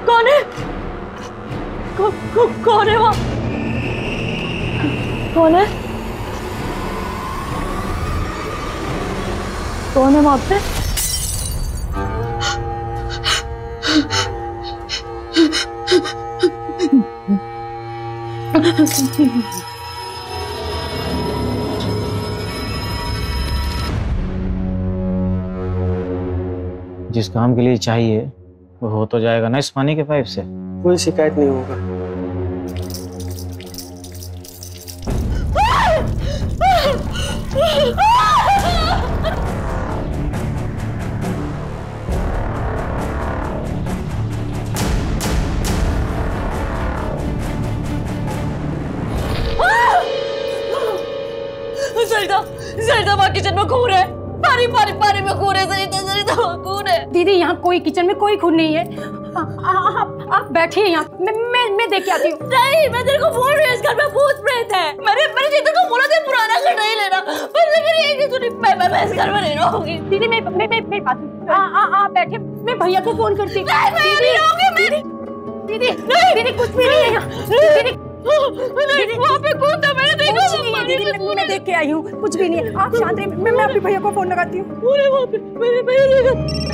कौन है? कौन है वहाँ? कौन है? कौन है वहाँ पे? जिस काम के लिए चाहिए वो हो तो जाएगा ना इस पानी के पाइप से। कोई शिकायत नहीं होगा। सरिता वहाँ किचन में खून है। पानी पानी पानी में खून है। सरिता वहाँ खून है। दीदी यहाँ कोई किचन में कोई खून नहीं है। आप बैठिए यहाँ, मैं देख के आती हूँ। नहीं, मैं तेरे को बोल रही हूँ इस घर में भूत प्रेत है। मैंने चेतन को बोला था पुराना घर नहीं लेना, पर मेरी एक ही सुनी। मैं इस घर में नहीं रहूंगी। दीदी मैं बात आप बैठे, मैं भैया को फोन करती हूँ। दीदी कुछ भी नहीं है यहाँ। वहाँ पे कौन था? मैंने देखा। दीदी मैं देख के आई हूँ, कुछ भी नहीं है। आप शांत रहिए, मैं अपने भैया को फोन लगाती हूँ। वहाँ पे मेरे भैया।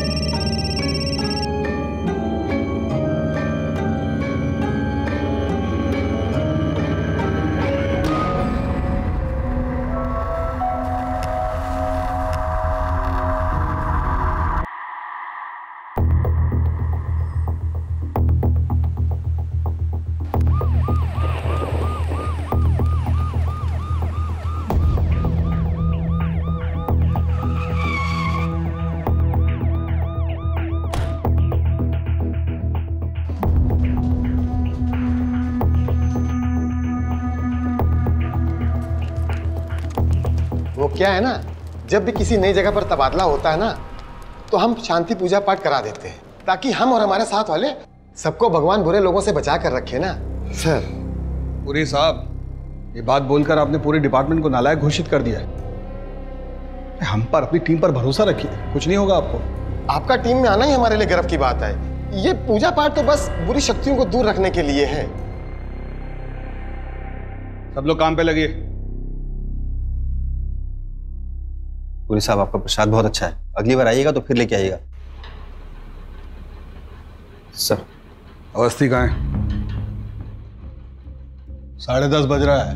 वो क्या है ना, जब भी किसी नई जगह पर तबादला होता है ना, तो हम शांति पूजा पाठ करा देते हैं ताकि हम और हमारे साथ वाले सबको भगवान बुरे लोगों से बचा कर रखे ना। सर पुरी साहब, ये बात बोलकर आपने पूरे डिपार्टमेंट को नालायक घोषित कर दिया है। हम पर, अपनी टीम पर भरोसा रखिए, कुछ नहीं होगा आपको। आपका टीम में आना ही हमारे लिए गर्व की बात है। ये पूजा पाठ तो बस बुरी शक्तियों को दूर रखने के लिए है। सब लोग काम पे लगिए। पुरी साहब, आपका प्रसाद बहुत अच्छा है, अगली बार आइएगा तो फिर लेके आइएगा। सर अवस्थी कहाँ है? 10:30 बज रहा है,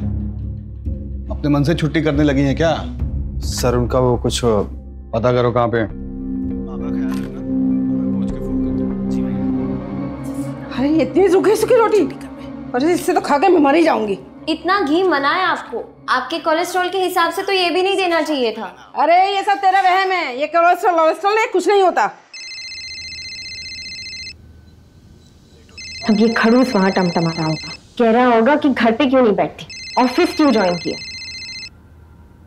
अपने मन से छुट्टी करने लगी हैं क्या? सर उनका वो कुछ पता करो कहाँ पे। अरे इतनी सूखी सूखी रोटी, अरे इससे तो खा के मैं मर ही जाऊंगी। इतना घी मना है आपको, आपके कोलेस्ट्रॉल के हिसाब से तो ये भी नहीं देना चाहिए था। अरे ये सब तेरा वहम है, ये कोलेस्ट्रॉल कुछ नहीं होता। अब ये खड़ूस वहां टमटमा रहा होगा, कह रहा होगा कि घर पे क्यों नहीं बैठती, ऑफिस क्यों ज्वाइन किया।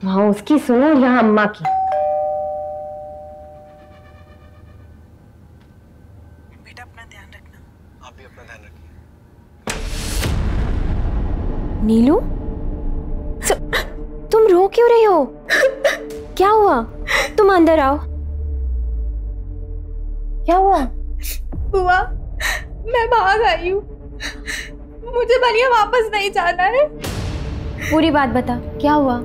वहां उसकी सुनो और यहाँ अम्मा की। बेटा अपना ध्यान रखना। आप भी अपना ध्यान रखिए। नीलू, तुम रो क्यों रही हो? क्या हुआ? तुम अंदर आओ। क्या हुआ? बुआ, मैं भाग आई हूँ, मुझे बनिया वापस नहीं जाना है। पूरी बात बता, क्या हुआ?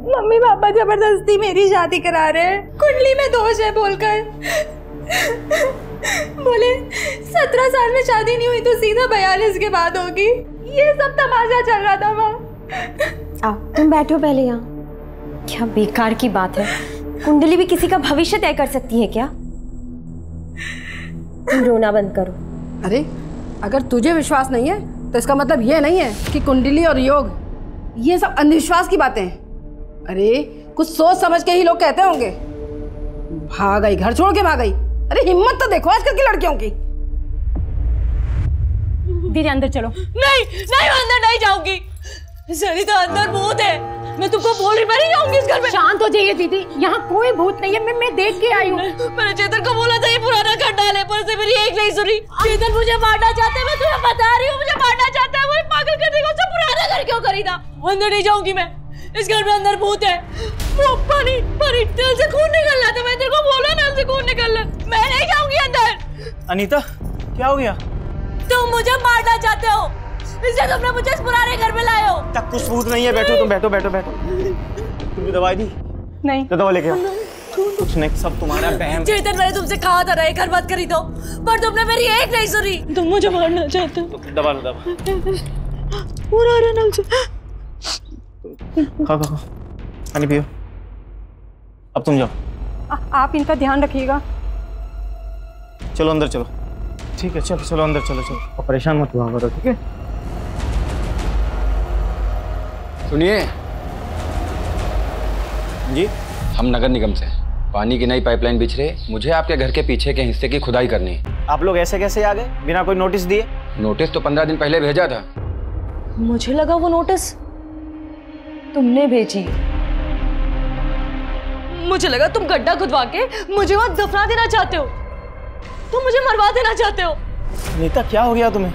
मम्मी पापा जबरदस्ती मेरी शादी करा रहे हैं, कुंडली में दोष है बोलकर। बोले 17 साल में शादी नहीं हुई तो सीधा 42 के बाद होगी। ये सब तमाशा चल रहा था वहाँ। आओ तुम बैठो पहले यहाँ। क्या बेकार की बात है, कुंडली भी किसी का भविष्य तय कर सकती है क्या? तुम रोना बंद करो। अरे अगर तुझे विश्वास नहीं है तो इसका मतलब ये नहीं है कि कुंडली और योग ये सब अंधविश्वास की बातें हैं। अरे कुछ सोच समझ के ही लोग कहते होंगे। भाग गई, घर छोड़ के भाग गई। अरे हिम्मत तो देखो आजकल की लड़कियों की। दीदी अंदर चलो। नहीं नहीं, अंदर नहीं जाऊंगी। सरिता अंदर भूत है, मैं तुमको बोल रही, मैं नहीं जाऊंगी इस घर में। शांत हो जाइए दीदी, यहाँ कोई भूत नहीं है, मैं देख के आई हूँ। मैंने चेतन को बोला था ये पुराना घर डाले, पर से मेरी एक नहीं सुनी। चेतन मुझे मारना चाहता है, मैं तुम्हें बता रही हूँ, मुझे मारना चाहता है। वो पागल करने को उससे पुराना घर क्यों खरीदा? अंदर नहीं जाऊंगी मैं, इस घर में अंदर भूत है। वो पानी नल से खून निकल रहा था, मैं तेरे को बोला नल से अनीता क्या हो गया? तुम मुझे मारना चाहते हो, इसलिए तुमने मुझे इस पुराने घर में लाए हो। तक कुछ सबूत नहीं है, बैठो तुम, बैठो बैठो बैठो। तुमने दवाई दी? नहीं। तो दवा लेके आओ। कुछ नहीं, सब तुम्हारा बहम। चेतन, मैंने तुमसे कहा था ना ये घर मत खरीदो, पर तुमने मेरी एक नहीं सुनी। तुम मुझे मारना चाहते हो। दबा लो, दबा। पूरा नल से। खा खा खा, पानी पियो। अब तुम जाओ। आप इनका ध्यान रखिएगा। चलो अंदर चलो। ठीक है, चलो चलो अंदर चलो चलो। और परेशान मत हुआ करो, ठीक है? सुनिए जी, हम नगर निगम से पानी की नई पाइपलाइन बिछ रही, मुझे आपके घर के पीछे के हिस्से की खुदाई करनी है। आप लोग ऐसे कैसे आ गए बिना कोई नोटिस दिए? नोटिस तो 15 दिन पहले भेजा था। मुझे लगा वो नोटिस तुमने भेजी। मुझे लगा तुम गड्ढा खुदवा के मुझे वहां दफना देना चाहते हो, तुम मुझे मरवा देना चाहते हो। नीता क्या हो गया तुम्हें?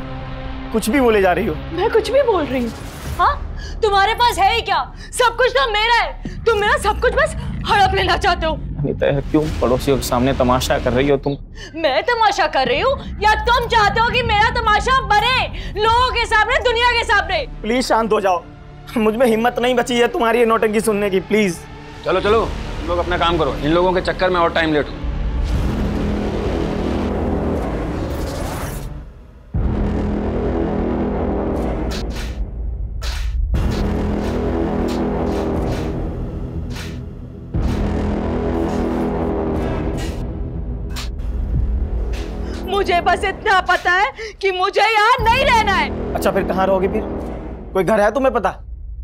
कुछ भी बोले जा रही हो। मैं कुछ भी बोल रही हूँ? हाँ, तुम्हारे पास है ही क्या? सब कुछ तो मेरा है, तुम मेरा सब कुछ बस हड़प लेना चाहते हो। नीता क्यों पड़ोसियों के सामने तमाशा कर रही हो तुम? मैं तमाशा कर रही हूँ या तुम चाहते हो कि मेरा तमाशा बने लोगों के सामने, दुनिया के सामने? प्लीज शांत हो जाओ, मुझ में हिम्मत नहीं बची है तुम्हारी ये नौटंकी सुनने की। प्लीज चलो चलो, तुम लोग अपना काम करो, इन लोगों के चक्कर में और टाइम लेट हो। मुझे बस इतना पता है कि मुझे यहाँ नहीं रहना है। अच्छा फिर कहाँ रहोगे फिर? कोई घर है तुम्हें पता?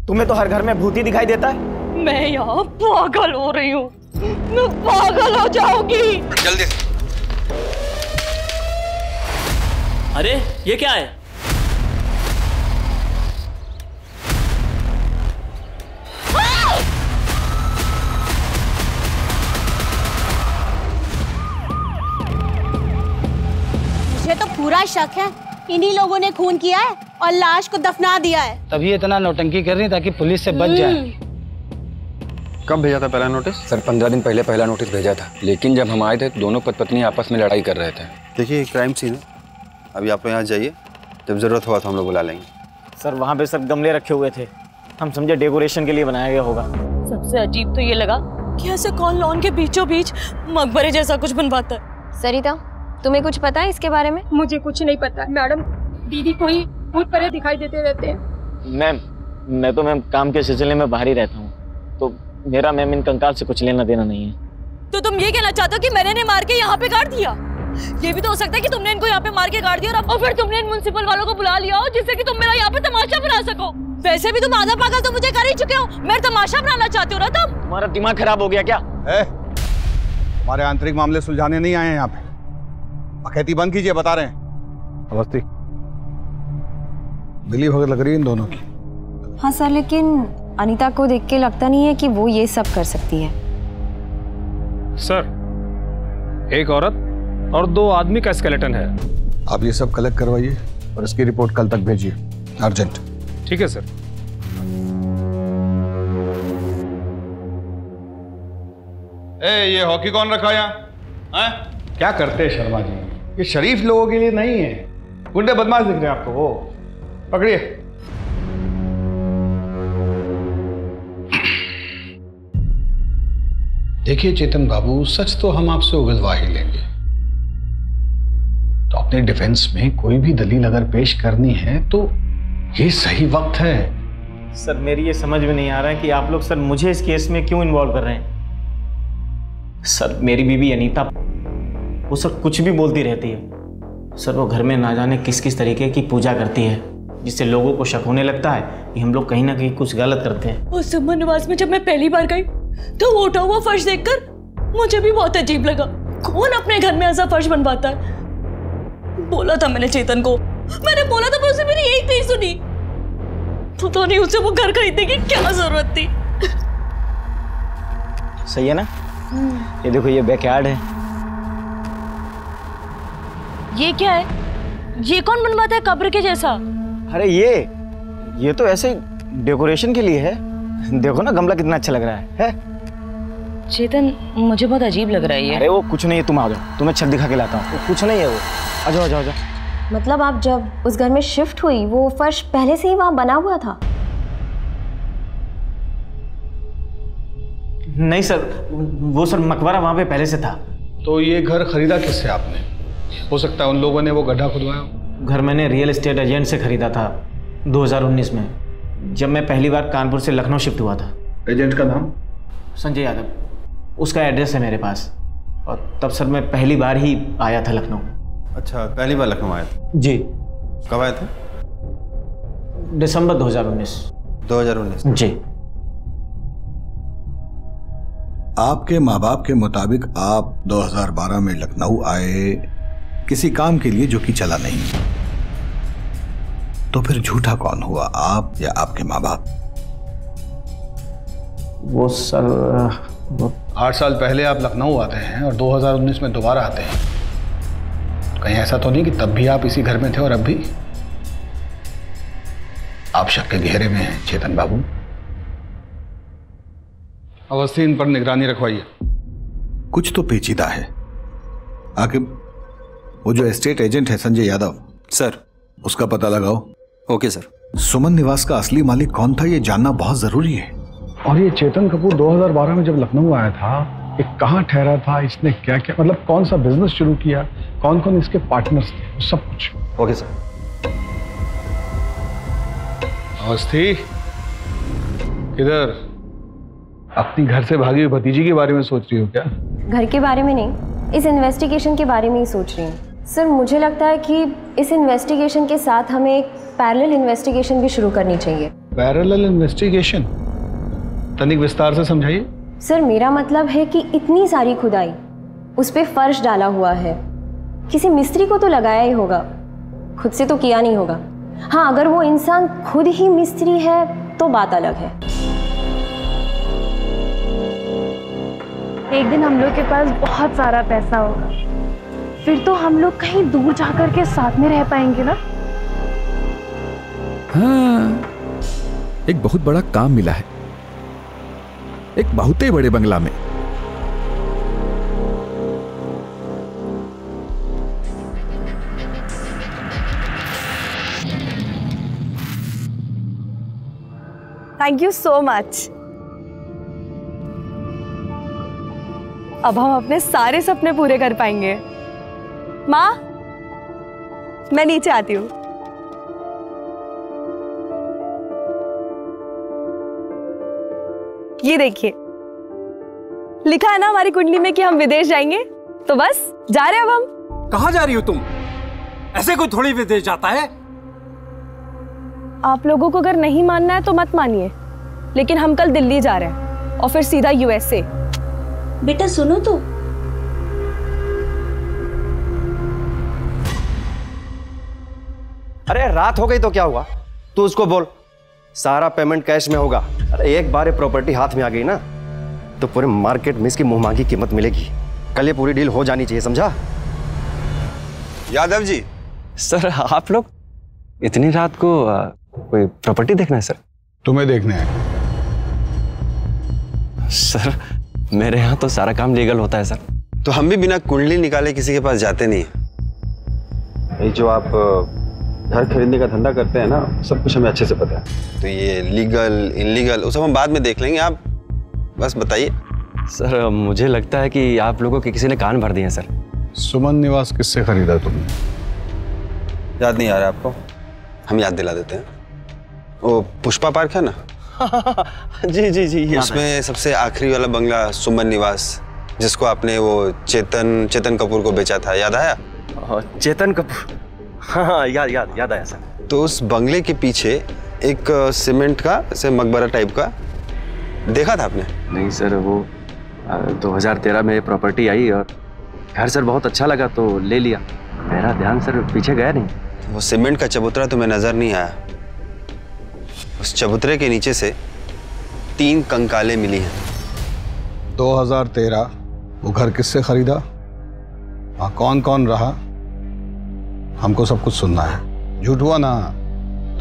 तुम्हें तो हर घर में भूत ही दिखाई देता है। मैं यहाँ पागल हो रही हूँ, मैं पागल हो जाऊंगी। जल्दी। अरे ये क्या है? मुझे तो पूरा शक है इन्हीं लोगों ने खून किया है और लाश को दफना दिया है। तभी इतना नौटंकी कर रही ताकि पुलिस से बच जाए। कब भेजा था पहला नोटिस? सर 15 दिन पहले पहला नोटिस भेजा था, लेकिन जब हम आए थे दोनों पति पत्नी आपस में लड़ाई कर रहे थे। देखिए क्राइम सीन है, अभी आप यहाँ जाइए, जब जरूरत हुआ तो हम लोग बुला लेंगे। सर वहाँ पे सर गमले रखे हुए थे, हम समझे डेकोरेशन के लिए बनाया गया होगा। सबसे अजीब तो ये लगा कि ऐसे कौन लॉन के बीचों बीच मकबरे जैसा कुछ बनवाता है। सरिता, तुम्हें कुछ पता है इसके बारे में? मुझे कुछ नहीं पता मैडम, दीदी को ही भूत परे दिखाई देते रहते हैं। मैम मैं तो मैम काम के सिलसिले में बाहर ही रहता हूँ, तो मेरा मैम इन कंकाल से कुछ लेना देना नहीं है। तो तुम ये कहना चाहते हो कि मैंने इन्हें मार के यहाँ पे गाड़ दिया? ये भी तो हो सकता है कि तुमने इनको यहाँ पे मार के गाड़ दिया और फिर तुमने इन म्युनिसिपल वालों को बुला लिया हो जिससे कि तुम मेरा यहाँ पे तमाशा बना सको। वैसे भी तुम आधा पागल तो मुझे कर ही चुके हो, मेरा तमाशा बनाना चाहते हो ना तुम? तुम्हारा दिमाग खराब हो गया क्या? हमारे आंतरिक मामले सुलझाने नहीं आए हैं यहाँ पे। अखैती बंद कीजिए, बता रहे हैं। अवस्थी दिली भगत लग रही है इन दोनों की। हाँ सर, लेकिन अनीता को देख के लगता नहीं है कि वो ये सब कर सकती है। सर एक औरत और 2 आदमी का स्केलेटन है। आप ये सब कलेक्ट करवाइए और इसकी रिपोर्ट कल तक भेजिए, अर्जेंट। ठीक है सर। ये हॉकी कौन रखा यहाँ? क्या करते हैं शर्मा जी? ये शरीफ लोगों के लिए नहीं है, गुंडे बदमाश दिख रहे हैं आपको। वो पकड़िए। देखिए चेतन बाबू, सच तो हम आपसे उगलवा ही लेंगे, तो अपने डिफेंस में कोई भी दलील अगर पेश करनी है तो ये सही वक्त है। सर मेरी ये समझ में नहीं आ रहा है कि आप लोग सर मुझे इस केस में क्यों इन्वॉल्व कर रहे हैं। सर मेरी बीवी अनीता, वो सर कुछ भी बोलती रहती है। सर वो घर में ना जाने किस किस तरीके की पूजा करती है, जिससे लोगों को शक होने लगता है कि हम लोग कहीं ना कहीं कुछ गलत करते हैं। उस सुमन निवास में जब मैं पहली बार गई तो वो उठा हुआ फर्श देखकर मुझे भी बहुत अजीब लगा। कौन अपने घर में ऐसा फर्श बनवाता है? बोला था मैंने चेतन को, मैंने बोला था, पर उसे मेरी एक नहीं सुनी। पता नहीं उसे वो घर खरीदने की क्या जरूरत थी। सही है ना? ये देखो ये बैकयार्ड है। ये क्या है? ये कौन बनवाता है कब्र के जैसा? अरे ये तो ऐसे डेकोरेशन के लिए है। देखो ना गमला कितना अच्छा लग रहा है? चेतन, मुझे बहुत अजीब लग रहा है ये। अरे वो कुछ नहीं है, तुम आ जाओ, तुम्हें छत दिखा के लाता हूँ। वो कुछ नहीं है, वो आ जाओ आ जाओ आ जाओ। मतलब आप जब उस घर में शिफ्ट हुई वो फर्श पहले से ही वहां बना हुआ था? नहीं सर, वो सर मकबरा वहां पे पहले से था। तो ये घर खरीदा किससे आपने? हो सकता है उन लोगों ने वो गड्ढा खुदवाया। घर मैंने रियल एस्टेट एजेंट से खरीदा था 2019 में, जब मैं पहली बार कानपुर से लखनऊ शिफ्ट हुआ था। एजेंट का नाम? संजय यादव। उसका एड्रेस है मेरे पास, और तब सर मैं पहली बार ही आया था लखनऊ। अच्छा, पहली बार लखनऊ आया था? जी। कब आए थे? दिसंबर 2019। 2019 जी। आपके माँ बाप के मुताबिक आप 2012 में लखनऊ आए किसी काम के लिए जो कि चला नहीं, तो फिर झूठा कौन हुआ, आप या आपके माँ बाप? वो सर 8 साल पहले आप लखनऊ आते हैं और 2019 में दोबारा आते हैं। कहीं ऐसा तो नहीं कि तब भी आप इसी घर में थे और अब भी? आप शक के घेरे में हैं चेतन बाबू। अवस्थी, इन पर निगरानी रखवाइए। कुछ तो पेचीदा है। आखिर वो जो एस्टेट एजेंट है संजय यादव सर, उसका पता लगाओ। Okay sir. सुमन निवास का असली मालिक कौन था ये जानना बहुत जरूरी है। और ये चेतन कपूर 2012 में जब लखनऊ आया था, ये कहाँ ठहरा था, इसने क्या क्या, मतलब कौन सा बिजनेस शुरू किया, कौन कौन इसके पार्टनर्स थे, सब कुछ। Okay sir. अवस्थी, किधर? अपनी घर से भागी हुई भतीजी के बारे में सोच रही हो क्या? घर के बारे में नहीं, इस इन्वेस्टिगेशन के बारे में ही सोच रही हूँ। सर, मुझे लगता है कि इस इन्वेस्टिगेशन के साथ हमें एक पैरेलल इन्वेस्टिगेशन भी शुरू करनी चाहिए। Parallel investigation? तनिक विस्तार से समझाइए। सर, मेरा मतलब है कि इतनी सारी खुदाई, उस पे फर्श डाला हुआ है, किसी मिस्त्री को तो लगाया ही होगा, खुद से तो किया नहीं होगा। हाँ, अगर वो इंसान खुद ही मिस्त्री है तो बात अलग है। एक दिन हम लोग के पास बहुत सारा पैसा होगा, फिर तो हम लोग कहीं दूर जाकर के साथ में रह पाएंगे ना। हाँ, एक बहुत बड़ा काम मिला है, एक बहुत ही बड़े बंगला में। Thank you so much. अब हम अपने सारे सपने पूरे कर पाएंगे। माँ, मैं नीचे आती हूँ। ये देखिए, लिखा है ना हमारी कुंडली में कि हम विदेश जाएंगे, तो बस जा रहे हैं अब हम। कहाँ जा रही हो तुम? ऐसे कोई थोड़ी विदेश जाता है। आप लोगों को अगर नहीं मानना है तो मत मानिए, लेकिन हम कल दिल्ली जा रहे हैं और फिर सीधा यूएसए। बेटा सुनो तो। अरे रात हो गई तो क्या हुआ, तू उसको बोल सारा पेमेंट कैश में होगा। अरे एक बार ये प्रॉपर्टी हाथ में आ गई ना तो पूरे मार्केट में इसकी मुंह मांगी कीमत मिलेगी। कल ये पूरी डील हो जानी चाहिए, समझा? यादव जी। सर, आप लोग इतनी रात को कोई प्रॉपर्टी देखना है? सर, तुम्हें देखना है? सर, मेरे यहाँ तो सारा काम लीगल होता है सर। तो हम भी बिना कुंडली निकाले किसी के पास जाते नहीं। ये जो आप घर खरीदने का धंधा करते हैं ना, सब कुछ हमें अच्छे से पता है। तो ये लीगल इनलीगल वो सब हम बाद में देख लेंगे, आप बस बताइए। सर, मुझे लगता है कि आप लोगों के किसी ने कान भर दिए हैं सर। सुमन निवास किससे खरीदा तुमने? याद नहीं आ रहा आपको? हम याद दिला देते हैं। वो पुष्पा पार्क है ना? जी जी जी, उसमें सबसे आखिरी वाला बंगला सुमन निवास, जिसको आपने वो चेतन कपूर को बेचा था, याद आया? चेतन कपूर, हाँ याद आया सर। तो उस बंगले के पीछे एक सीमेंट का ऐसे मकबरा टाइप का देखा था आपने? नहीं सर, वो 2013 में प्रॉपर्टी आई और घर सर बहुत अच्छा लगा तो ले लिया। मेरा ध्यान सर पीछे गया नहीं। वो सीमेंट का चबूतरा तुम्हें नजर नहीं आया? उस चबूतरे के नीचे से 3 कंकालें मिली हैं। 2013 वो घर किससे खरीदा? वहाँ कौन कौन रहा? हमको सब कुछ सुनना है। झूठ हुआ ना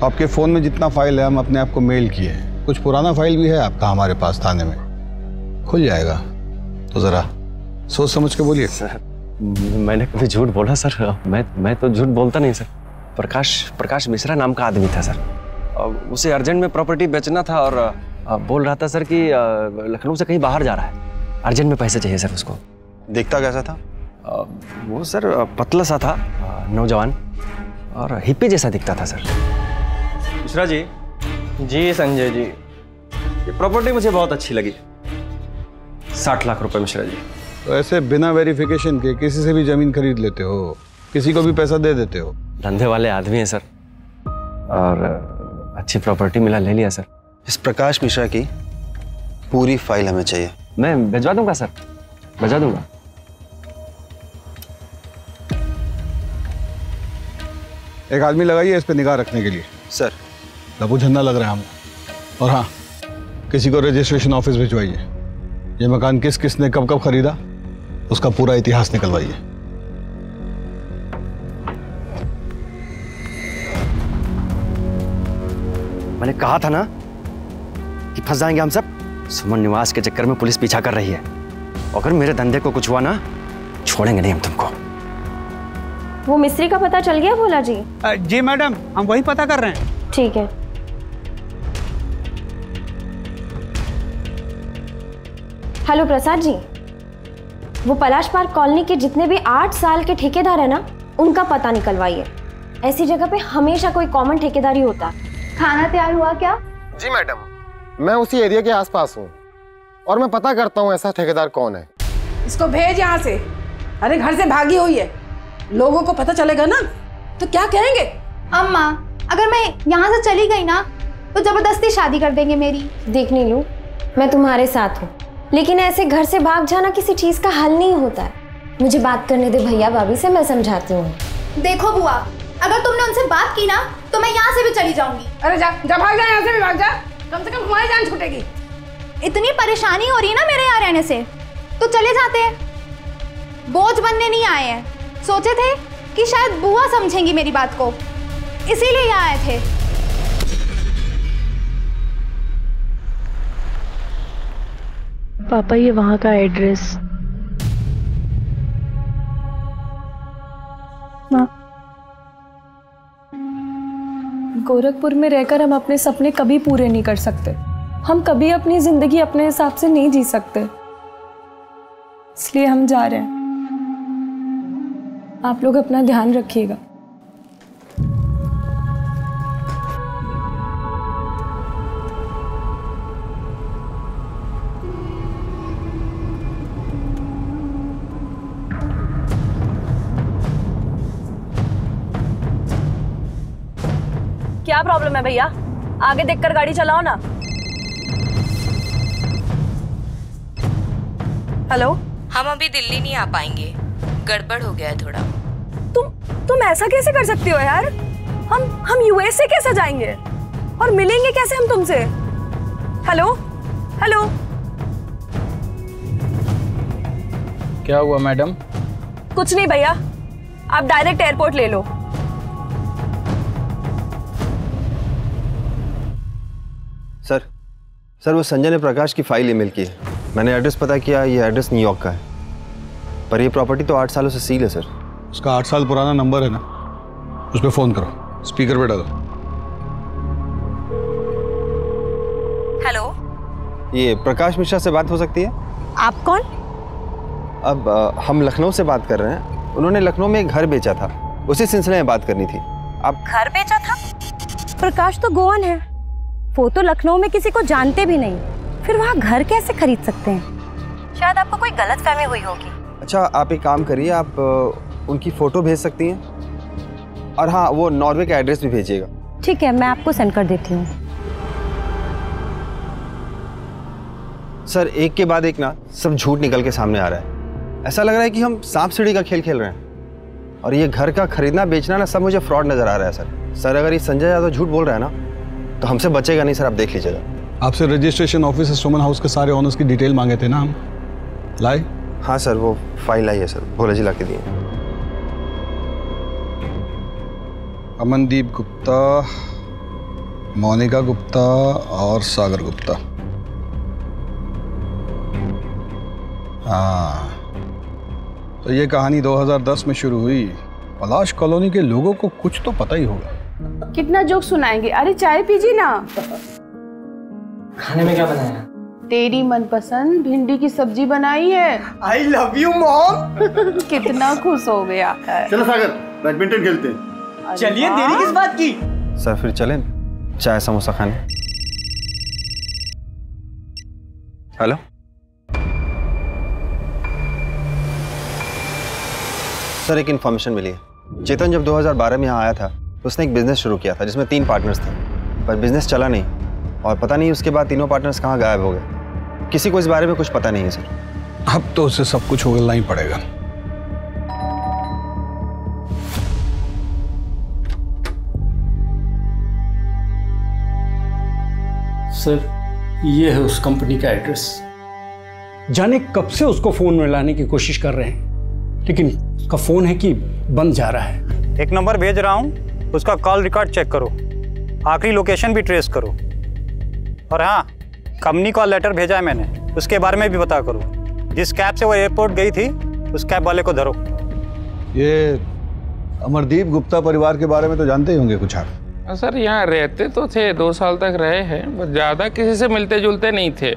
तो आपके फोन में जितना फाइल है हम अपने आप को मेल किए। कुछ पुराना फाइल भी है आपका हमारे पास थाने में, खुल जाएगा। तो जरा सोच समझ के बोलिए। सर मैंने कभी झूठ बोला सर? मैं तो झूठ बोलता नहीं सर। प्रकाश मिश्रा नाम का आदमी था सर। उसे अर्जेंट में प्रॉपर्टी बेचना था और बोल रहा था सर कि लखनऊ से कहीं बाहर जा रहा है, अर्जेंट में पैसे चाहिए सर उसको। दिखता कैसा था? वो सर पतला सा था, नौजवान और हिप्पी जैसा दिखता था सर। मिश्रा जी। जी संजय जी, ये प्रॉपर्टी मुझे बहुत अच्छी लगी। 60 लाख रुपए मिश्रा जी। तो ऐसे बिना वेरिफिकेशन के किसी से भी जमीन खरीद लेते हो, किसी को भी पैसा दे देते हो? धंधे वाले आदमी हैं सर, और अच्छी प्रॉपर्टी मिला, ले लिया सर। इस प्रकाश मिश्रा की पूरी फाइल हमें चाहिए। मैं भिजवा दूंगा सर, भिजवा दूंगा। एक आदमी लगाइए इस पे निगाह रखने के लिए। सर लबू झंडा लग रहा है हमें। और हाँ, किसी को रजिस्ट्रेशन ऑफिस भिजवाइए। ये मकान किस किस ने कब कब खरीदा उसका पूरा इतिहास निकलवाइए। मैंने कहा था ना कि फंस जाएंगे हम सब। सुमन निवास के चक्कर में पुलिस पीछा कर रही है। अगर मेरे धंधे को कुछ हुआ ना, छोड़ेंगे नहीं हम तुमको। वो मिस्त्री का पता चल गया भोला जी? जी मैडम, हम वही पता कर रहे हैं। ठीक है। हेलो प्रसाद जी, वो पलाश पार्क कॉलोनी के जितने भी 8 साल के ठेकेदार है ना, उनका पता निकलवाइए। ऐसी जगह पे हमेशा कोई कॉमन ठेकेदारी होता है। खाना तैयार हुआ क्या? जी मैडम, मैं उसी एरिया के आसपास हूँ और मैं पता करता हूँ ऐसा ठेकेदार कौन है। इसको भेज यहाँ से। अरे घर से भागी हुई है, लोगों को पता चलेगा ना तो क्या कहेंगे? अम्मा, अगर मैं यहाँ से चली गई ना तो जबरदस्ती शादी कर देंगे मेरी। देख नीलू, मैं तुम्हारे साथ हूँ, लेकिन ऐसे घर से भाग जाना किसी चीज का हल नहीं होता है। मुझे बात करने दे भैया भाभी से, मैं समझाती हूँ। देखो बुआ, अगर तुमने उनसे बात की ना तो मैं यहाँ से भी चली जाऊंगी। अरे जा भाग जा, यहाँ से भी भाग जा, कम से कम हमारी जान छूटेगी। इतनी परेशानी हो रही है ना मेरे यहाँ रहने से, तो चले जाते हैं। बोझ बनने नहीं आए हैं। सोचे थे कि शायद बुआ समझेंगी मेरी बात को, इसीलिए यहाँ आए थे। पापा, ये वहाँ का एड्रेस। माँ, गोरखपुर में रहकर हम अपने सपने कभी पूरे नहीं कर सकते। हम कभी अपनी जिंदगी अपने हिसाब से नहीं जी सकते, इसलिए हम जा रहे हैं। आप लोग अपना ध्यान रखिएगा। क्या प्रॉब्लम है भैया? आगे देखकर गाड़ी चलाओ ना। हेलो, हम अभी दिल्ली नहीं आ पाएंगे, गड़बड़ हो गया है थोड़ा। तुम ऐसा कैसे कर सकती हो यार? हम यूएस से कैसे जाएंगे और मिलेंगे कैसे हम तुमसे? Hello hello. क्या हुआ मैडम? कुछ नहीं भैया, आप डायरेक्ट एयरपोर्ट ले लो। सर वो संजय ने प्रकाश की फाइल ईमेल की है। मैंने एड्रेस पता किया, ये एड्रेस न्यूयॉर्क का है, पर ये प्रॉपर्टी तो 8 सालों से सील है सर। उसका 8 साल पुराना नंबर है ना, उस पर फोन करो, स्पीकर पे डालो। हेलो, ये प्रकाश मिश्रा से बात हो सकती है? आप कौन? अब हम लखनऊ से बात कर रहे हैं। उन्होंने लखनऊ में एक घर बेचा था, उसी सिलसिले में बात करनी थी। आप घर बेचा था? प्रकाश तो गोवन है, वो तो लखनऊ में किसी को जानते भी नहीं, फिर वहाँ घर कैसे खरीद सकते हैं? शायद आपको कोई गलतफहमी हुई होगी। अच्छा, आप एक काम करिए, आप उनकी फोटो भेज सकती हैं, और हाँ, वो नॉर्वे का एड्रेस भी भेजिएगा। ठीक है, मैं आपको सेंड कर देती हूँ। सर एक के बाद एक ना सब झूठ निकल के सामने आ रहा है। ऐसा लग रहा है कि हम सांप सीढ़ी का खेल खेल रहे हैं, और ये घर का खरीदना बेचना ना सब मुझे फ्रॉड नजर आ रहा है सर। अगर ये संजय यादव झूठ बोल रहा है ना तो हमसे बचेगा नहीं सर, आप देख लीजिएगा। आपसे रजिस्ट्रेशन ऑफिस सुमन हाउस के सारे ऑनर्स की डिटेल मांगे थे ना हम, लाए? हाँ सर, वो फाइल आई है सर, भोला जी ला के दिए। अमनदीप गुप्ता, मोनिका गुप्ता और सागर गुप्ता। हाँ, तो ये कहानी 2010 में शुरू हुई। पलाश कॉलोनी के लोगों को कुछ तो पता ही होगा। कितना जोक सुनाएंगे। अरे चाय पीजिए ना। खाने में क्या बनाया? तेरी मनपसंद भिंडी की सब्जी बनाई है। I love you mom. कितना खुश हो गया। चलो सागर, बैडमिंटन खेलते हैं। चलिए, देरी किस बात की? सर फिर चलें चाय समोसा खाने। हेलो, सर एक इन्फॉर्मेशन मिली है। चेतन जब 2012 में यहाँ आया था तो उसने एक बिजनेस शुरू किया था जिसमें 3 पार्टनर्स थे, पर बिजनेस चला नहीं और पता नहीं उसके बाद तीनों पार्टनर्स कहाँ गायब हो गए। किसी को इस बारे में कुछ पता नहीं है सर। अब तो उसे सब कुछ उगलना ही पड़ेगा। सर ये है उस कंपनी का एड्रेस। जाने कब से उसको फोन में लाने की कोशिश कर रहे हैं, लेकिन उसका फोन है कि बंद जा रहा है। एक नंबर भेज रहा हूँ, उसका कॉल रिकॉर्ड चेक करो, आखिरी लोकेशन भी ट्रेस करो। और हाँ, कंपनी का लेटर भेजा है मैंने, उसके बारे में भी पता करो। जिस कैब से वो एयरपोर्ट गई थी उस कैब वाले को धरो। ये अमरदीप गुप्ता परिवार के बारे में तो जानते ही होंगे कुछ आप? सर यहाँ रहते तो थे, 2 साल तक रहे हैं, बस ज़्यादा किसी से मिलते जुलते नहीं थे।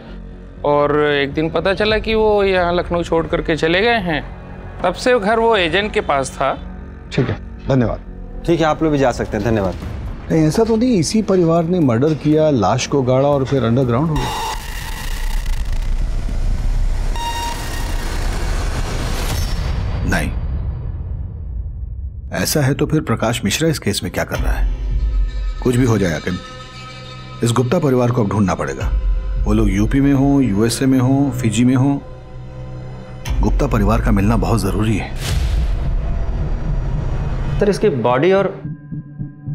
और एक दिन पता चला कि वो यहाँ लखनऊ छोड़ करके चले गए हैं। तब से घर वो एजेंट के पास था। ठीक है, धन्यवाद। ठीक है, आप लोग भी जा सकते हैं, धन्यवाद। कहीं ऐसा तो नहीं इसी परिवार ने मर्डर किया, लाश को गाड़ा और फिर अंडरग्राउंड हो गया? नहीं, ऐसा है तो फिर प्रकाश मिश्रा इस केस में क्या कर रहा है? कुछ भी हो जाए आखिर इस गुप्ता परिवार को अब ढूंढना पड़ेगा। वो लोग यूपी में हो, यूएसए में हो, फिजी में हो, गुप्ता परिवार का मिलना बहुत जरूरी है। सर इसकी बॉडी और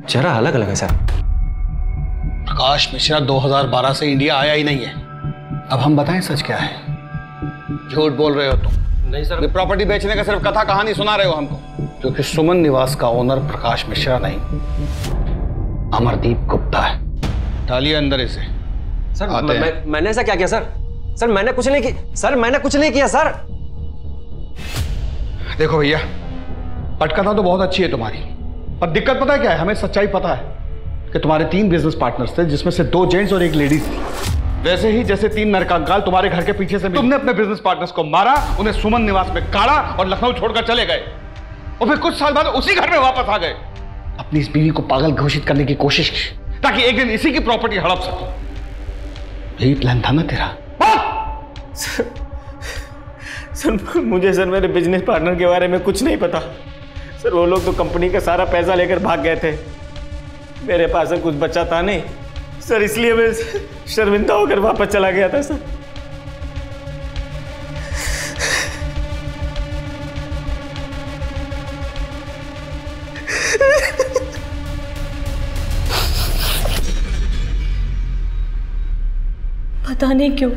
चेहरा अलग अलग है सर। प्रकाश मिश्रा 2012 से इंडिया आया ही नहीं है। अब हम बताएं सच क्या है? झूठ बोल रहे हो तुम। नहीं सर, प्रॉपर्टी बेचने का सिर्फ कथा कहानी सुना रहे हो हमको। क्योंकि सुमन निवास का ओनर प्रकाश मिश्रा नहीं, अमरदीप गुप्ता है। डालिए अंदर इसे। सर मैंने ऐसा क्या किया सर? सर मैंने कुछ नहीं किया सर, मैंने कुछ नहीं किया सर। देखो भैया, पटकथा तो बहुत अच्छी है तुम्हारी, पर दिक्कत पता है क्या है? हमें सच्चाई पता है कि तुम्हारे 3 बिजनेस पार्टनर्स थे, जिसमें से 2 जेंट्स और 1 लेडीज थी। वैसे ही जैसे 3 नरकंकाल तुम्हारे घर के पीछे से तुमने अपने बिजनेस पार्टनर्स को मारा, उन्हें सुमन निवास में काढ़ा और लखनऊ छोड़कर चले गए, और फिर कुछ साल बाद उसी घर में वापस आ गए। अपनी इस बीवी को पागल घोषित करने की कोशिश की ताकि एक दिन इसी की प्रॉपर्टी हड़प सको। यही प्लान था ना तेरा? सर मुझे सर मेरे बिजनेस पार्टनर के बारे में कुछ नहीं पता सर। वो लोग तो कंपनी का सारा पैसा लेकर भाग गए थे। मेरे पास कुछ बचा था नहीं सर, इसलिए मैं शर्मिंदा होकर वापस चला गया था सर। पता नहीं क्यों,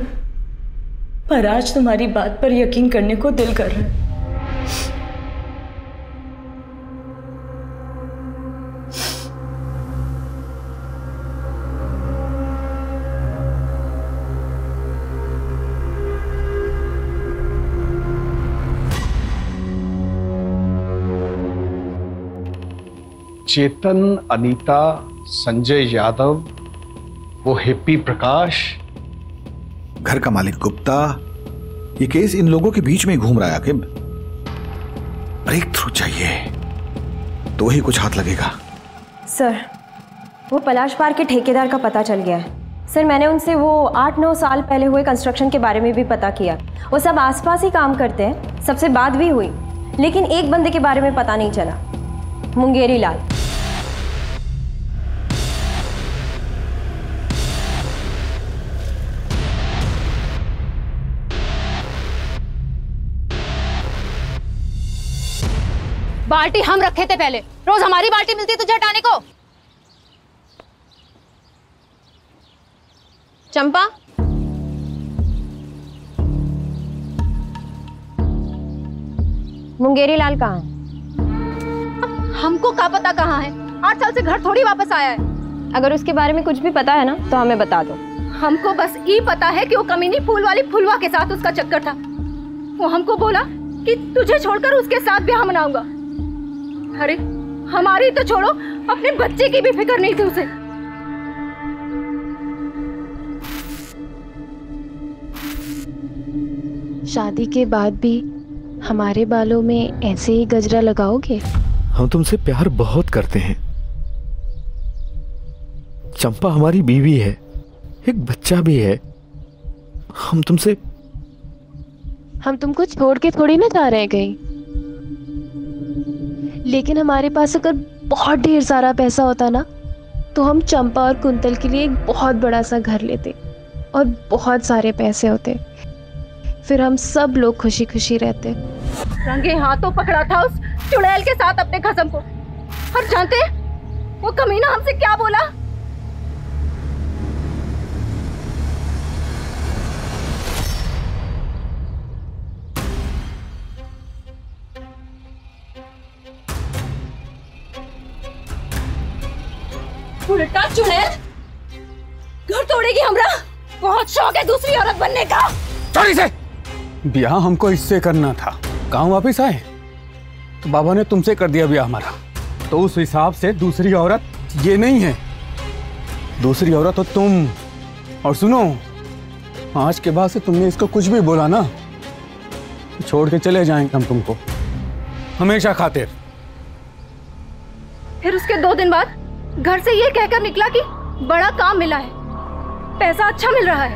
पर आज तुम्हारी बात पर यकीन करने को दिल कर रहा है। चेतन, अनीता, संजय यादव, वो हिप्पी प्रकाश, घर का मालिक गुप्ता, ये केस इन लोगों के बीच में ही घूम रहा है। आकिब ब्रेक थ्रू चाहिए तो ही कुछ हाथ लगेगा। सर वो पलाश पार्क के ठेकेदार का पता चल गया है। सर मैंने उनसे वो 8-9 साल पहले हुए कंस्ट्रक्शन के बारे में भी पता किया। वो सब आसपास ही काम करते हैं, सबसे बात भी हुई, लेकिन एक बंदे के बारे में पता नहीं चला, मुंगेरी लाल। बाल्टी हम रखे थे पहले, रोज हमारी बाल्टी मिलती है तुझे हटाने को। चंपा, मुंगेरी लाल कहाँ है? हमको क्या पता कहाँ है, 8 साल से घर थोड़ी वापस आया है। अगर उसके बारे में कुछ भी पता है ना तो हमें बता दो। हमको बस ये पता है कि वो कमीनी फूल वाली फुलवा के साथ उसका चक्कर था। वो हमको बोला कि तुझे छोड़कर उसके साथ ब्याह मनाऊंगा। अरे हमारी तो छोड़ो, अपने बच्चे की भी फिक्र नहीं थी उसे। शादी के बाद भी हमारे बालों में ऐसे ही गजरा लगाओगे? हम तुमसे प्यार बहुत करते हैं। चंपा हमारी बीवी है, एक बच्चा भी है। हम तुमको छोड़ के थोड़ी ना जा रहे हैं कहीं। लेकिन हमारे पास अगर बहुत ढेर सारा पैसा होता ना, तो हम चंपा और कुंतल के लिए एक बहुत बड़ा सा घर लेते और बहुत सारे पैसे होते। फिर हम सब लोग खुशी खुशी रहते। रंगे हाथों पकड़ा था उस चुड़ैल के साथ अपने खसम को। और जानते वो कमीना हमसे क्या बोला? उल्टा चुड़ैल घर तोड़ेगी हमरा। बहुत शौक है दूसरी औरत बनने का। चोरी से ब्याह हमको इससे करना था। गांव वापिस आए तो बाबा ने तुमसे कर दिया ब्याह हमारा। तो उस हिसाब से दूसरी औरत ये नहीं है, दूसरी औरत हो तुम। और सुनो, आज के बाद से तुमने इसको कुछ भी बोला ना, छोड़ के चले जाएंगे हम तुमको हमेशा खातिर। फिर उसके 2 दिन बाद घर से ये कहकर निकला कि बड़ा काम मिला है, पैसा अच्छा मिल रहा है,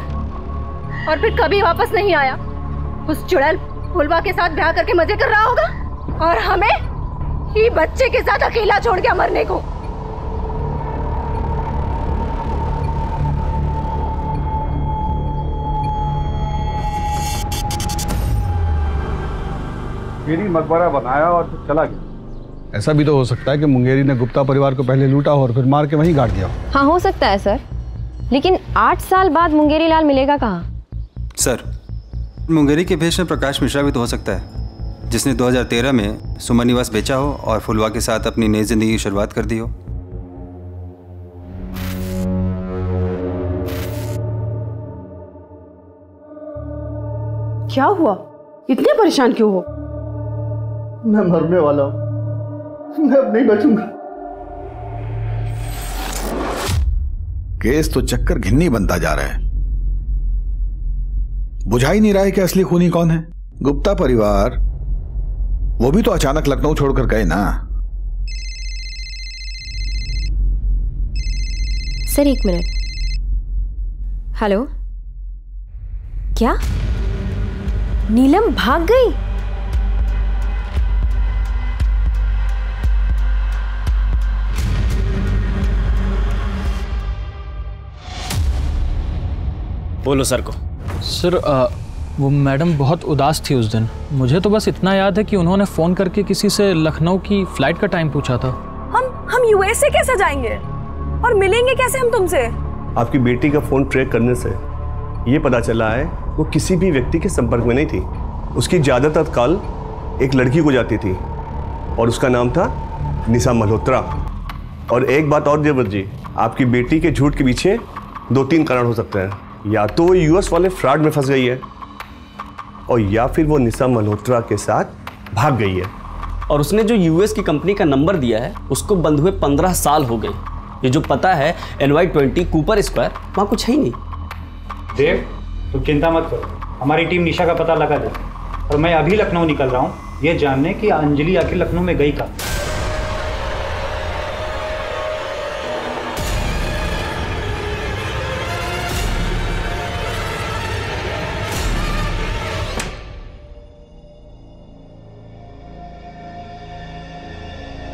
और फिर कभी वापस नहीं आया। उस चुड़ैल फुलवा के साथ ब्याह करके मजे कर रहा होगा, और हमें ही बच्चे के साथ अकेला छोड़ के मरने को। मेरी मकबरा बनाया और फिर चला गया। ऐसा भी तो हो सकता है कि मुंगेरी ने गुप्ता परिवार को पहले लूटा और फिर मार के वहीं गाड़ दिया। हाँ हो सकता है सर, लेकिन 8 साल बाद मुंगेरी लाल मिलेगा कहाँ? सर, मुंगेरी के भेष में प्रकाश मिश्रा भी तो हो सकता है, जिसने 2013 में सुमन निवास बेचा हो और फुलवा के साथ अपनी नई जिंदगी की शुरुआत कर दी हो। क्या हुआ? इतने परेशान क्यों हो? मैं मरने वाला हूं, मैं अब नहीं बचूंगा। केस तो चक्कर घिन्नी बनता जा रहा है। बुझा ही नहीं रहा है कि असली खूनी कौन है। गुप्ता परिवार, वो भी तो अचानक लखनऊ छोड़कर गए ना। Sir 1 minute. हेलो, क्या नीलम भाग गई? बोलो सर को। सर वो मैडम बहुत उदास थी उस दिन। मुझे तो बस इतना याद है कि उन्होंने फ़ोन करके किसी से लखनऊ की फ़्लाइट का टाइम पूछा था। हम यूएसए कैसे जाएंगे और मिलेंगे कैसे हम तुमसे? आपकी बेटी का फ़ोन ट्रैक करने से ये पता चला है वो किसी भी व्यक्ति के संपर्क में नहीं थी। उसकी ज़्यादातर कॉल एक लड़की को जाती थी और उसका नाम था निशा मल्होत्रा। और एक बात और देवर जी, आपकी बेटी के झूठ के पीछे 2-3 कारण हो सकते हैं। या तो वो यूएस वाले फ्रॉड में फंस गई है, और या फिर वो निशा मल्होत्रा के साथ भाग गई है। और उसने जो यूएस की कंपनी का नंबर दिया है उसको बंद हुए 15 साल हो गए। ये जो पता है NY20 कूपर स्क्वायर, वहाँ कुछ है ही नहीं। देव, तुम चिंता मत करो, हमारी टीम निशा का पता लगा दे। और मैं अभी लखनऊ निकल रहा हूँ ये जानने कि अंजलि आखिर लखनऊ में गई कहाँ।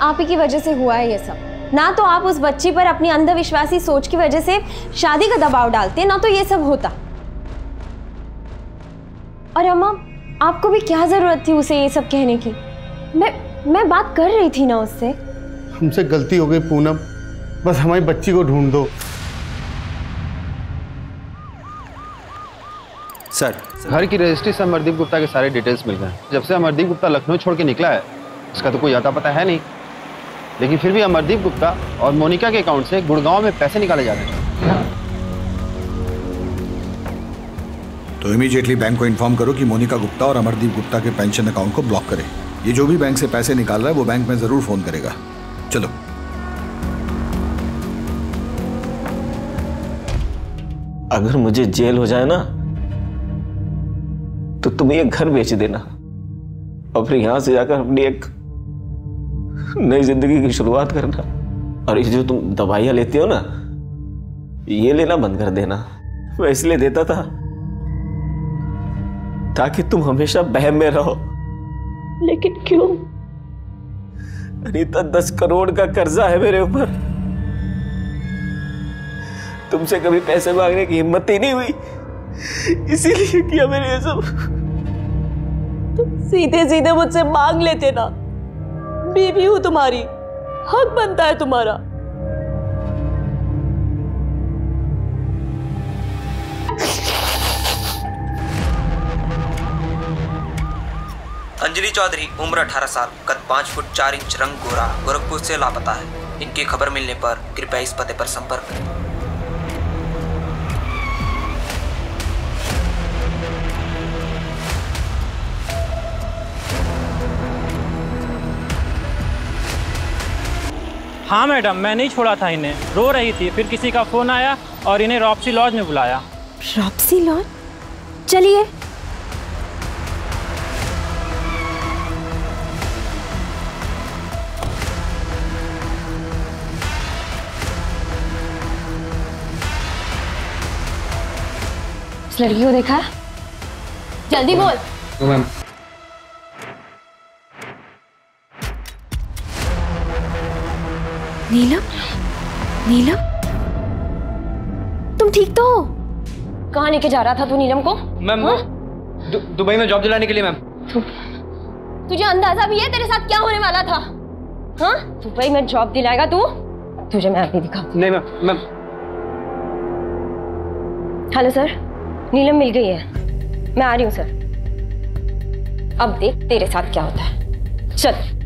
आप ही की वजह से हुआ है ये सब। ना तो आप उस बच्ची पर अपनी अंधविश्वासी सोच की वजह से शादी का दबाव डालते, ना तो ये सब होता। और अम्मा, आपको भी क्या जरूरत थी उसे ये सब कहने की? मैं बात कर रही थी ना उससे। हमसे गलती हो गई पूनम, बस हमारी बच्ची को ढूंढ दो। सर, घर की रजिस्ट्री से अमरदीप गुप्ता के सारे डिटेल्स मिल गए। जब से अमरदीप गुप्ता लखनऊ छोड़ के निकला है उसका तो कोई अता पता है नहीं, लेकिन फिर भी अमरदीप गुप्ता और मोनिका के अकाउंट से गुड़गांव में पैसे निकाले जा रहे हैं। तो इमीडिएटली बैंक को इन्फॉर्म करो कि मोनिका गुप्ता और अमरदीप गुप्ता के पेंशन अकाउंट को ब्लॉक करे। ये जो भी बैंक से पैसे निकाल रहा है वो बैंक में जरूर फोन करेगा। चलो। अगर मुझे जेल हो जाए ना तो तुम ये घर बेच देना और फिर यहां से जाकर अपनी एक नई जिंदगी की शुरुआत करना। और ये जो तुम दवाइयां लेती हो ना, ये लेना बंद कर देना। मैं इसलिए देता था ताकि तुम हमेशा बहम में रहो। लेकिन क्यों? अनीता, 10 करोड़ का कर्जा है मेरे ऊपर। तुमसे कभी पैसे मांगने की हिम्मत ही नहीं हुई, इसीलिए किया मैंने ये सब। तुम सीधे सीधे मुझसे मांग लेते ना। बीवी हूं तुम्हारी, हक बनता है तुम्हारा। अंजलि चौधरी, उम्र 18 साल, कद 5 फुट 4 इंच, रंग गोरा, गोरखपुर से लापता है। इनकी खबर मिलने पर कृपया इस पते पर संपर्क करें। हाँ मैडम, मैंने ही छोड़ा था इन्हें, रो रही थी, फिर किसी का फोन आया और इन्हें रॉप्सी लॉज में बुलाया। रॉप्सी लॉज? चलिए। इस लड़की को देखा है? जल्दी बोल। मैम, नीलम, नीलम, तुम ठीक तो हो? कहाँ लेके जा रहा था तू नीलम को? मैम, दुबई में जॉब दिलाने के लिए। मैम, तुझे अंदाजा भी है तेरे साथ क्या होने वाला था? हाँ, दुबई में जॉब दिलाएगा तू? तुझे मैं अभी दिखाऊंगी। नहीं मैम। हेलो सर, नीलम मिल गई है, मैं आ रही हूँ सर। अब देख तेरे साथ क्या होता है। चल।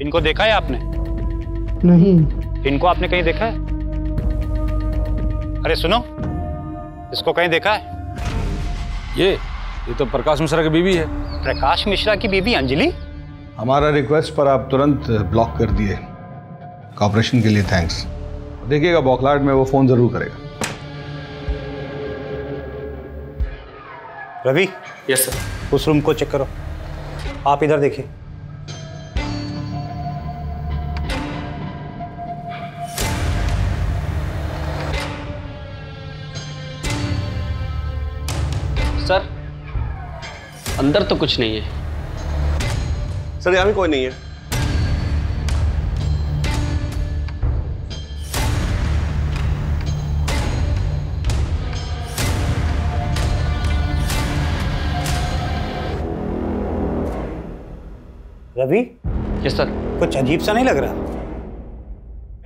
इनको देखा है आपने? नहीं। इनको आपने कहीं देखा है? अरे सुनो, इसको कहीं देखा है? ये तो प्रकाश मिश्रा की बीवी है। प्रकाश मिश्रा की बीवी अंजलि? हमारा रिक्वेस्ट पर आप तुरंत ब्लॉक कर दिए। कॉपरेशन के लिए थैंक्स। देखिएगा बौखलाहट में वो फोन जरूर करेगा। रवि। Yes sir. उस रूम को चेक करो। आप इधर देखिए। सर, अंदर तो कुछ नहीं है। सर, यहाँ भी कोई नहीं है। रवि? Yes sir. कुछ अजीब सा नहीं लग रहा?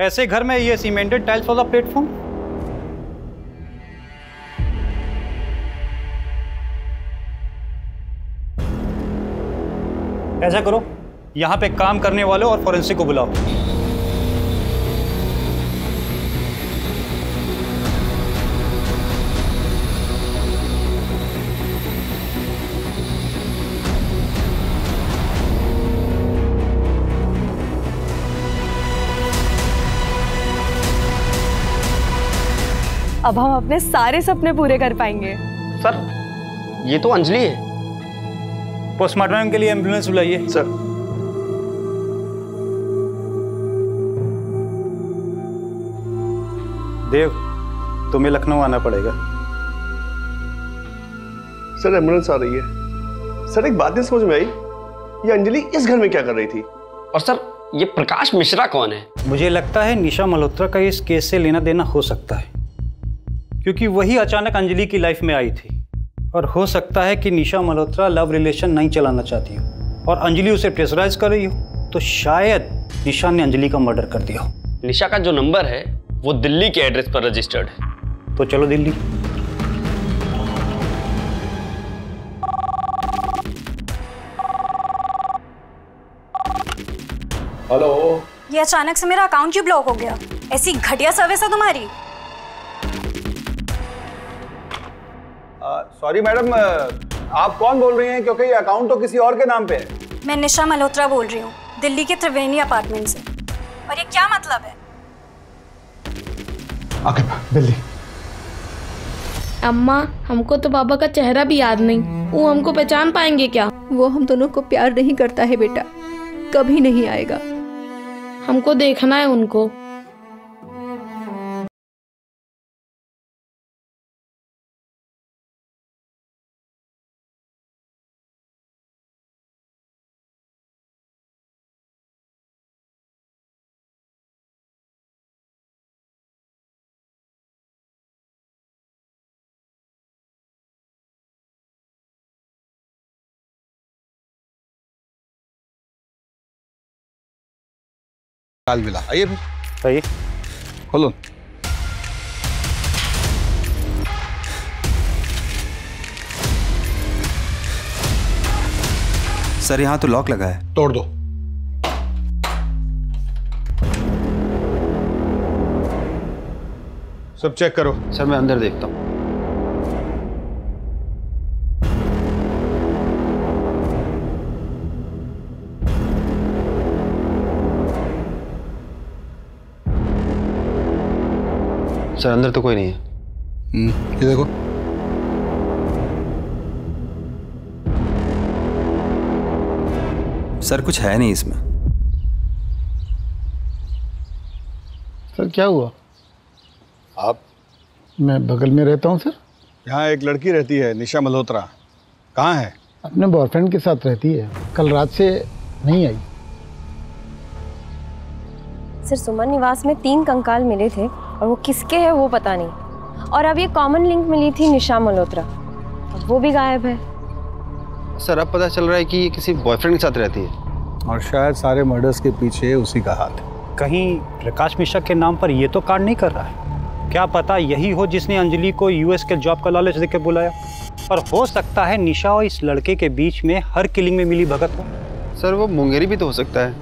ऐसे घर में ये सीमेंटेड टाइल्स वाला प्लेटफॉर्म? ऐसा करो, यहाँ पे काम करने वालों और फॉरेंसिक को बुलाओ। अब हम अपने सारे सपने पूरे कर पाएंगे। सर, ये तो अंजलि है। पोस्टमार्टम के लिए एम्बुलेंस बुलाइए। सर। देव, तुम्हें लखनऊ आना पड़ेगा। सर, एम्बुलेंस आ रही है। सर, एक बात नहीं समझ में आई, ये अंजलि इस घर में क्या कर रही थी? और सर, ये प्रकाश मिश्रा कौन है? मुझे लगता है निशा मल्होत्रा का इस केस से लेना देना हो सकता है, क्योंकि वही अचानक अंजलि की लाइफ में आई थी। और हो सकता है कि निशा मल्होत्रा लव रिलेशन नहीं चलाना चाहती हो और अंजलि उसे प्रेशराइज कर रही हो, तो शायद निशा ने अंजलि का मर्डर कर दिया हो। निशा का जो नंबर है वो दिल्ली के एड्रेस पर रजिस्टर्ड है। तो चलो दिल्ली। हेलो। ये अचानक से मेरा अकाउंट क्यों ब्लॉक हो गया? ऐसी घटिया सर्विस है तुम्हारी। सॉरी मैडम, आप कौन बोल रही हैं? क्योंकि ये अकाउंट तो किसी और के नाम पे है। मैं निशा मल्होत्रा बोल रही हूँ, दिल्ली के त्रिवेणी अपार्टमेंट से। और ये क्या मतलब है? आगे दिल्ली। अम्मा, हमको तो बाबा का चेहरा भी याद नहीं, वो हमको पहचान पाएंगे क्या? वो हम दोनों को प्यार नहीं करता है बेटा, कभी नहीं आएगा। हमको देखना है उनको। काल मिला, आइए फिर। आइए। खोलो। सर यहाँ तो लॉक लगा है। तोड़ दो। सब चेक करो। सर मैं अंदर देखता हूँ। सर अंदर तो कोई नहीं है। ये देखो। सर कुछ है नहीं इसमें। सर क्या हुआ? आप? मैं बगल में रहता हूँ सर। यहाँ एक लड़की रहती है, निशा मल्होत्रा। कहाँ है? अपने बॉयफ्रेंड के साथ रहती है, कल रात से नहीं आई। सर सुमन निवास में 3 कंकाल मिले थे और वो किसके हैं वो पता नहीं। और अब ये कॉमन लिंक मिली थी निशा मल्होत्रा, अब वो भी गायब है। सर अब पता चल रहा है कि ये किसी बॉयफ्रेंड के साथ रहती है और शायद सारे मर्डर्स के पीछे उसी का हाथ है। कहीं प्रकाश मिश्रा के नाम पर ये तो कांड नहीं कर रहा है? क्या पता यही हो जिसने अंजलि को यूएस के जॉब का लालच देकर बुलाया। और हो सकता है निशा और इस लड़के के बीच में हर किलिंग में मिली भगत हो। सर वो मुंगेरी भी तो हो सकता है,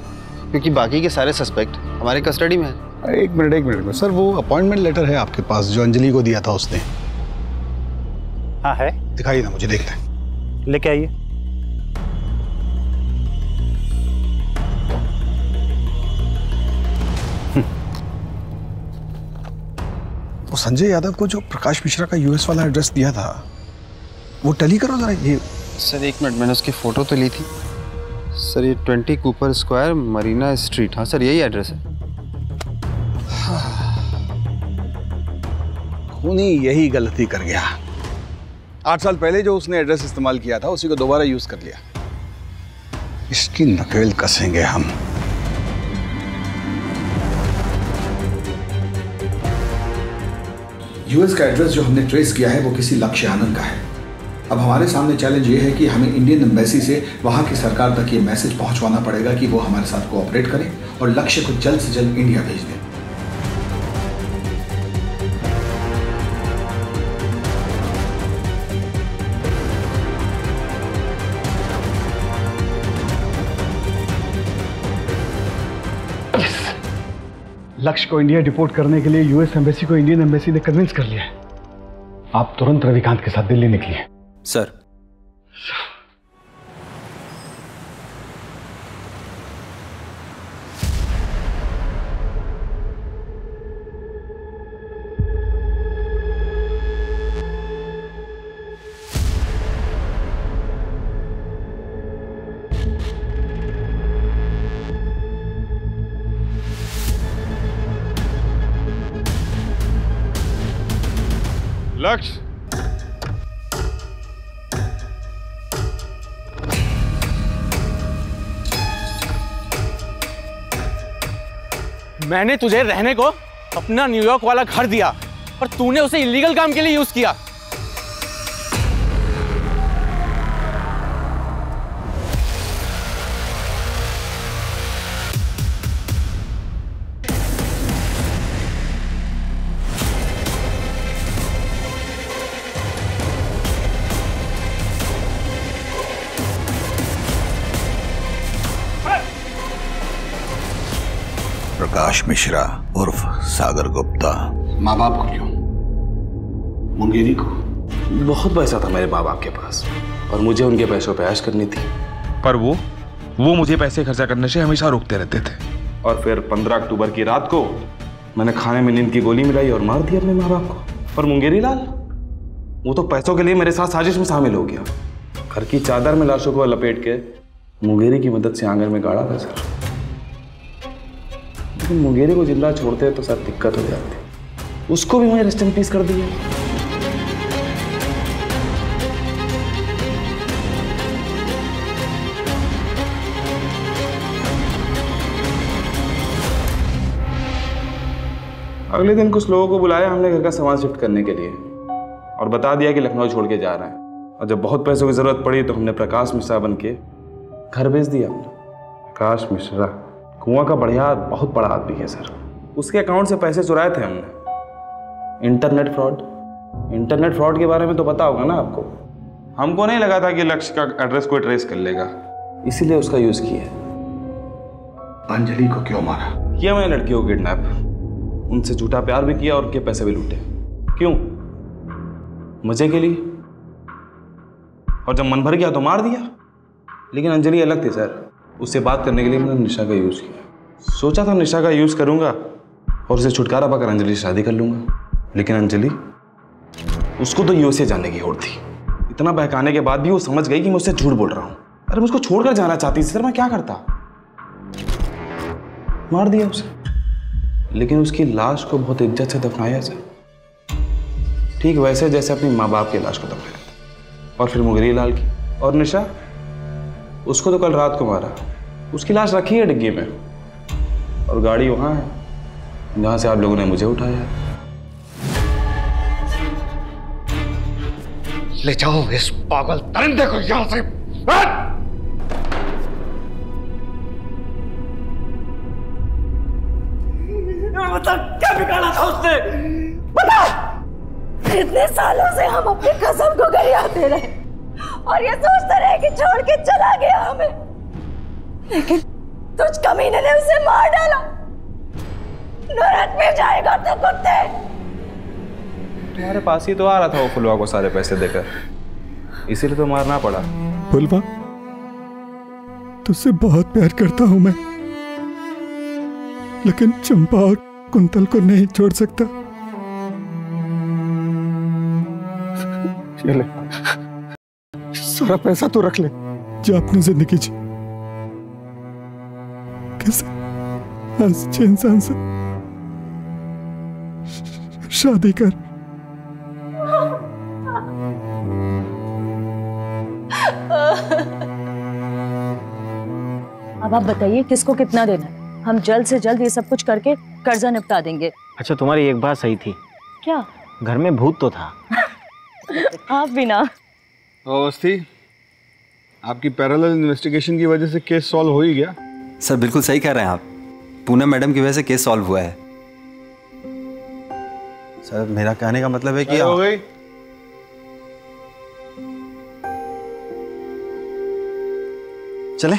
क्योंकि बाकी के सारे सस्पेक्ट हमारे कस्टडी में है। एक मिनट सर, वो अपॉइंटमेंट लेटर है आपके पास जो अंजलि को दिया था उसने? हाँ है। दिखाइए ना मुझे, देखना है। लेके आइए। वो संजय यादव को जो प्रकाश मिश्रा का यूएस वाला एड्रेस दिया था वो टैली करो जरा। ये सर एक मिनट, मैंने उसकी फोटो तो ली थी। सर ये 20 कूपर स्क्वायर मरीना स्ट्रीट। हाँ सर यही एड्रेस है। खूनी यही गलती कर गया। 8 साल पहले जो उसने एड्रेस इस्तेमाल किया था उसी को दोबारा यूज कर लिया। इसकी नकेल कसेंगे हम। यूएस का एड्रेस जो हमने ट्रेस किया है वो किसी लक्ष्य आनंद का है। अब हमारे सामने चैलेंज ये है कि हमें इंडियन एम्बेसी से वहां की सरकार तक ये मैसेज पहुंचवाना पड़ेगा कि वो हमारे साथ कोऑपरेट करें और लक्ष्य को जल्द से जल्द इंडिया भेज दें। लक्ष्य को इंडिया डिपोर्ट करने के लिए यूएस एम्बेसी को इंडियन एम्बेसी ने कन्विंस कर लिया है। आप तुरंत रविकांत के साथ दिल्ली निकलिए। सर लक्ष्य, मैंने तुझे रहने को अपना न्यूयॉर्क वाला घर दिया पर तूने उसे इलीगल काम के लिए यूज किया। प्रकाश मिश्रा उर्फ सागर गुप्ता। माँ बाप को क्यों? मुंगेरी को? बहुत पैसा था मेरे माँ बाप के पास और मुझे उनके पैसों पे ऐश करनी थी। पर वो मुझे पैसे खर्चा करने से हमेशा रोकते रहते थे। और फिर 15 अक्टूबर की रात को मैंने खाने में नींद की गोली मिलाई और मार दी अपने माँ बाप को। पर मुंगेरी लाल, वो तो पैसों के लिए मेरे साथ साजिश में शामिल हो गया। घर की चादर में लाशों को लपेट के मुंगेरी की मदद से आंगन में गाड़ा था सर। लेकिन मुंगेरी को जिंदा छोड़ते तो सर दिक्कत हो जाती। उसको भी मैंने रेस्ट इन पीस कर दिया। अगले दिन कुछ लोगों को बुलाया हमने घर का सामान शिफ्ट करने के लिए और बता दिया कि लखनऊ छोड़ के जा रहे हैं। और जब बहुत पैसों की जरूरत पड़ी तो हमने प्रकाश मिश्रा बन के घर भेज दिया। प्रकाश मिश्रा कुआं का बढ़िया बहुत बड़ा आदमी है सर। उसके अकाउंट से पैसे चुराए थे हमने। इंटरनेट फ्रॉड के बारे में तो पता होगा ना आपको। हमको नहीं लगा था कि लक्ष्य का एड्रेस कोई ट्रेस कर लेगा, इसीलिए उसका यूज किया। अंजलि को क्यों मारा? किया मैंने लड़कियों को किडनैप, उनसे झूठा प्यार भी किया और उनके पैसे भी लूटे। क्यों? मजे के लिए। और जब मन भर गया तो मार दिया। लेकिन अंजलि अलग थी सर। उससे बात करने के लिए मैंने निशा का यूज किया। सोचा था निशा का यूज करूंगा और उसे छुटकारा पाकर अंजलि से शादी कर लूंगा। लेकिन अंजलि, उसको तो यूएसए जाने की होड़ थी। इतना बहकाने के बाद भी वो समझ गई कि मैं उससे झूठ बोल रहा हूं। अरे मुझको छोड़कर जाना चाहती थी सर, मैं क्या करता? मार दिया उसे। लेकिन उसकी लाश को बहुत इज्जत से दफनाया सर, ठीक वैसे जैसे अपनी माँ बाप की लाश को दफनाया था। और फिर मुंगेरी लाल की और निशा, उसको तो कल रात को मारा। उसकी लाश रखी है डिग्गी में और गाड़ी वहां है जहां से आप लोगों ने मुझे उठाया। ले जाओ इस पागल दरिंदे को यहां से। बता क्या बिगाड़ा था उसने? बता! इतने सालों से हम अपनी कसम को गरियाते रहे और ये सोचते रहे कि छोड़ के चला गया हमें, लेकिन तुझ कमीने ने उसे मार डाला। नरक में जाएगा तो कुत्ते। तुम्हारे पास ही तो आ रहा था वो फुलवा को सारे पैसे देकर, इसीलिए तो मारना पड़ा। फुलवा, तुझसे बहुत प्यार करता हूं मैं, लेकिन चंपा और कुंतल को नहीं छोड़ सकता। ये ले, सारा पैसा तो रख ले, जो अपनी जिंदगी जी किसी अच्छे इंसान से शादी कर। अब आप बताइए किसको कितना देना है? हम जल्द से जल्द ये सब कुछ करके कर्जा निपटा देंगे। अच्छा, तुम्हारी एक बात सही थी। क्या? घर में भूत तो था। आप भी ना। अवस्थी, आपकी पैरेलल इन्वेस्टिगेशन की वजह से केस सॉल्व हो ही गया। सर बिल्कुल सही कह रहे हैं आप। पूनम मैडम की वजह से केस सॉल्व हुआ है। सर मेरा कहने का मतलब है कि हो गई। चले।